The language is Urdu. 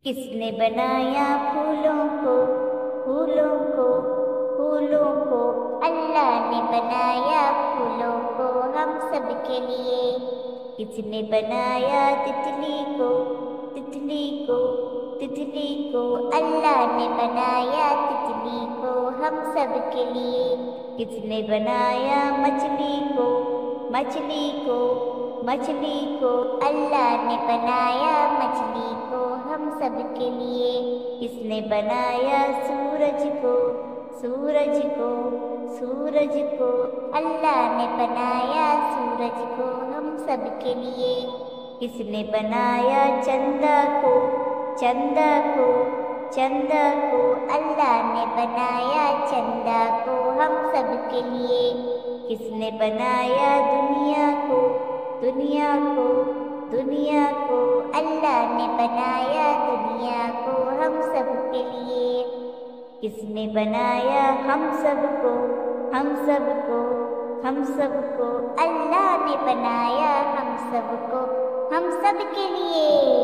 کس نے بنایا پھولوں کو پھولوں کو پھولوں کو؟ اللہ نے بنایا پھولوں کو ہم سب کے لیے۔ کس نے بنایا تتلی کو تتلی کو تتلی کو؟ اللہ نے بنایا تتلی کو ہم سب کے لیے۔ کس نے بنایا مچھلی کو مچھلی کو مچھلی کو؟ اللہ نے بنایا مچھلی کو ہم سب کے لیے۔ کس نے بنایا سورج کو سورج کو سورج کو؟ اللہ نے بنایا سورج کو ہم سب کے لیے۔ کس نے بنایا چندا کو چندا کو چندا کو؟ اللہ نے بنایا چندا کو ہم سب کے لیے۔ کس نے بنایا دنیا کو دنیا کو دنیا کو؟ اللہ نے بنایا دنیا کو ہم سب کے لیے۔ کس نے بنایا ہم سب کو ہم سب کو ہم سب کو؟ اللہ نے بنایا ہم سب کو ہم سب کے لیے۔